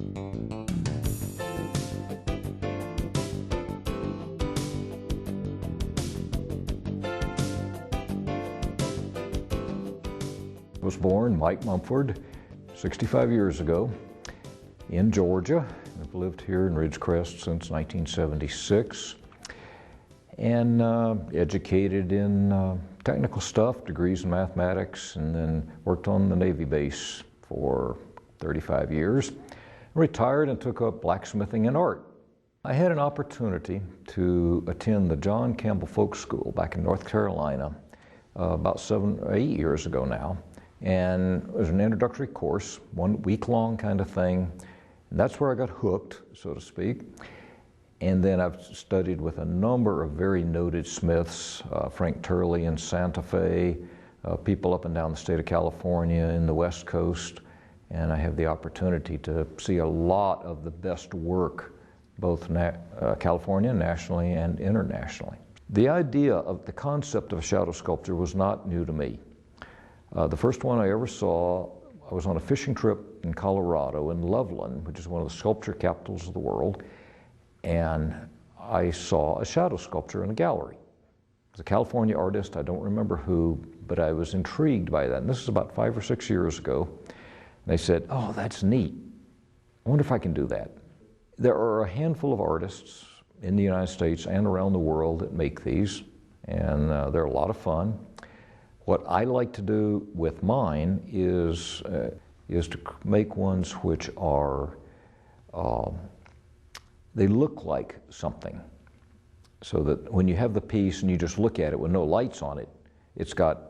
I was born Mike Mumford 65 years ago in Georgia. I've lived here in Ridgecrest since 1976 and educated in technical stuff, degrees in mathematics, and then worked on the Navy base for 35 years. Retired and took up blacksmithing and art. I had an opportunity to attend the John Campbell Folk School back in North Carolina about 7 or 8 years ago now. And it was an introductory course, 1 week-long kind of thing. And that's where I got hooked, so to speak. And then I've studied with a number of very noted smiths, Frank Turley in Santa Fe, people up and down the state of California, in the West Coast. And I have the opportunity to see a lot of the best work, both California, nationally, and internationally. The idea of the concept of a shadow sculpture was not new to me. The first one I ever saw, I was on a fishing trip in Colorado, in Loveland, which is one of the sculpture capitals of the world, and I saw a shadow sculpture in a gallery. It was a California artist, I don't remember who, but I was intrigued by that. And this is about 5 or 6 years ago. And I said, oh, that's neat. I wonder if I can do that. There are a handful of artists in the United States and around the world that make these, and they're a lot of fun. What I like to do with mine is to make ones which are, they look like something. So that when you have the piece and you just look at it with no lights on it, it's got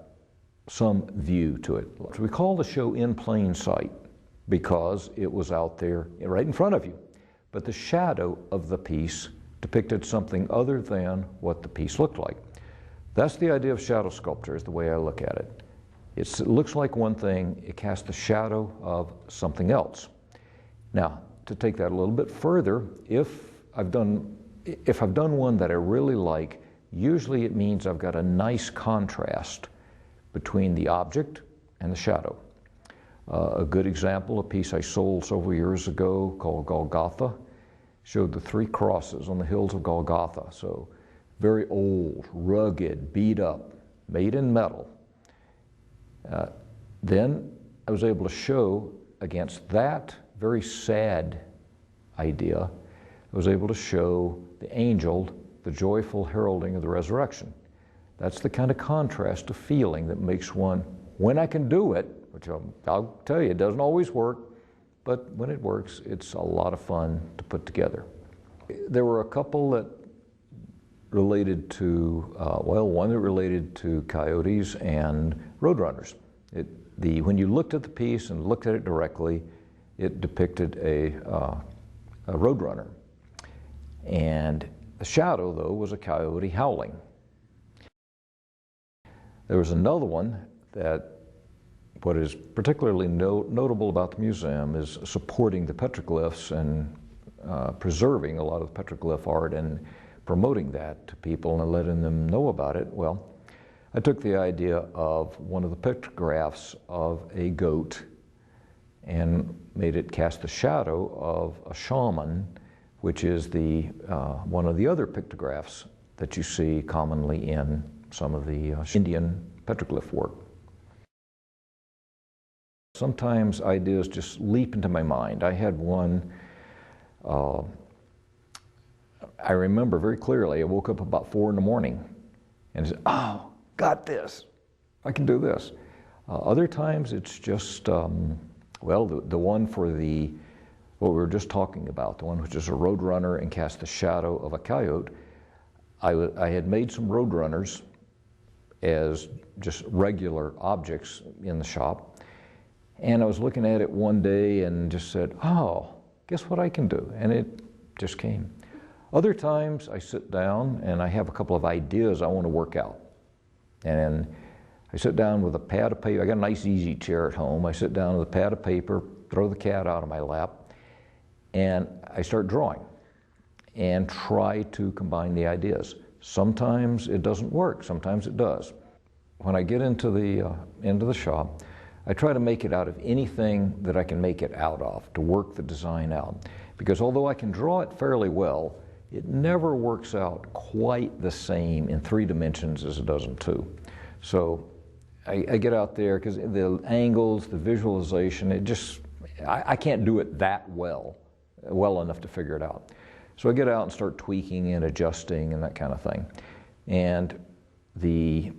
some view to it. So we call the show In Plain Sight because it was out there right in front of you. But the shadow of the piece depicted something other than what the piece looked like. That's the idea of shadow sculpture, is the way I look at it. It looks like one thing, it casts the shadow of something else. Now, to take that a little bit further, if I've done one that I really like, usually it means I've got a nice contrast between the object and the shadow. A good example, a piece I sold several years ago called Golgotha, showed the 3 crosses on the hills of Golgotha. So very old, rugged, beat up, made in metal. Then I was able to show against that very sad idea, I was able to show the angel, the joyful heralding of the resurrection. That's the kind of contrast of feeling that makes one, when I can do it, which I'll tell you, it doesn't always work, but when it works, it's a lot of fun to put together. There were a couple that related to, one that related to coyotes and roadrunners. When you looked at the piece and looked at it directly, it depicted a roadrunner. And the shadow, though, was a coyote howling. There was another one that, what is particularly notable about the museum is supporting the petroglyphs and preserving a lot of the petroglyph art and promoting that to people and letting them know about it. Well, I took the idea of one of the pictographs of a goat and made it cast the shadow of a shaman, which is one of the other pictographs that you see commonly in some of the Indian petroglyph work. Sometimes ideas just leap into my mind. I had one, I remember very clearly, I woke up about 4 in the morning and said, oh, got this, I can do this. Other times it's just, well, the one for what we were just talking about, the one which is a roadrunner and cast the shadow of a coyote. I had made some roadrunners as just regular objects in the shop. And I was looking at it one day and just said, oh, guess what I can do? And it just came. Other times I sit down and I have a couple of ideas I want to work out. And I sit down with a pad of paper. I got a nice easy chair at home. I sit down with a pad of paper, throw the cat out of my lap, and I start drawing and try to combine the ideas. Sometimes it doesn't work, sometimes it does. When I get into the shop, I try to make it out of anything that I can make it out of, to work the design out. Because although I can draw it fairly well, it never works out quite the same in 3 dimensions as it does in 2. So I get out there because the angles, the visualization, I can't do it that well enough to figure it out. So I get out and start tweaking and adjusting and that kind of thing. And the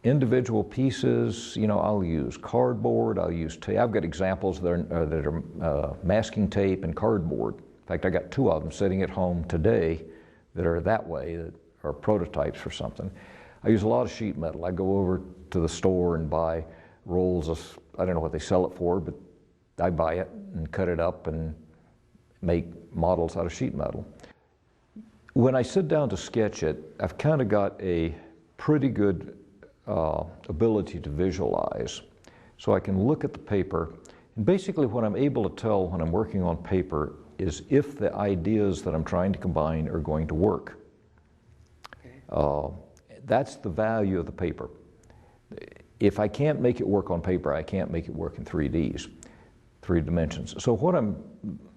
individual pieces, you know, I'll use cardboard, I'll use tape. I've got examples that are masking tape and cardboard. In fact, I got 2 of them sitting at home today that are that way, that are prototypes for something. I use a lot of sheet metal. I go over to the store and buy rolls of, I don't know what they sell it for, but I buy it and cut it up and make models out of sheet metal. When I sit down to sketch it, I've kind of got a pretty good ability to visualize. So I can look at the paper, and basically what I'm able to tell when I'm working on paper is if the ideas that I'm trying to combine are going to work. That's the value of the paper. If I can't make it work on paper, I can't make it work in 3 dimensions. So what I'm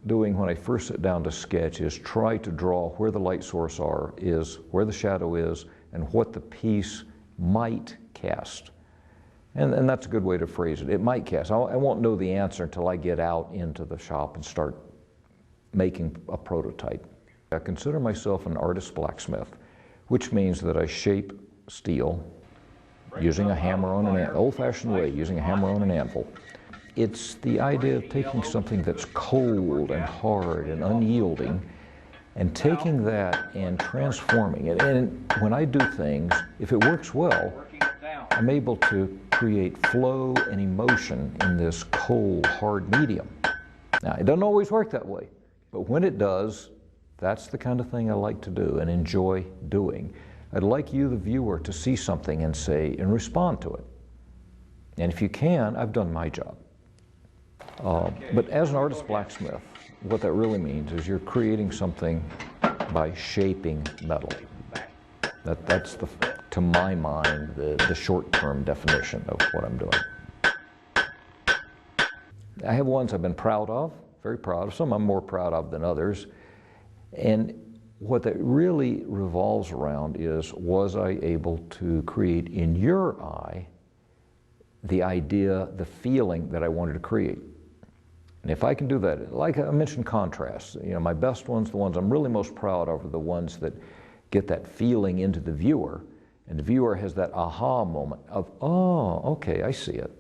doing when I first sit down to sketch is try to draw where the light source is, where the shadow is, and what the piece might cast. And that's a good way to phrase it. It might cast. I won't know the answer until I get out into the shop and start making a prototype. I consider myself an artist blacksmith, which means that I shape steel using a hammer on an old-fashioned way, using a hammer on an anvil. It's the idea of taking something that's cold and hard and unyielding and taking that and transforming it. And when I do things, if it works well, I'm able to create flow and emotion in this cold, hard medium. Now, it doesn't always work that way, but when it does, that's the kind of thing I like to do and enjoy doing. I'd like you, the viewer, to see something and say, and respond to it. And if you can, I've done my job. But as an artist blacksmith, what that really means is you're creating something by shaping metal. That's to my mind, the short-term definition of what I'm doing. I have ones I've been proud of, very proud of. Some I'm more proud of than others. And what that really revolves around is, was I able to create in your eye the idea, the feeling that I wanted to create? And if I can do that, like I mentioned contrasts, you know, my best ones, the ones I'm really most proud of are the ones that get that feeling into the viewer, and the viewer has that aha moment of, oh, okay, I see it.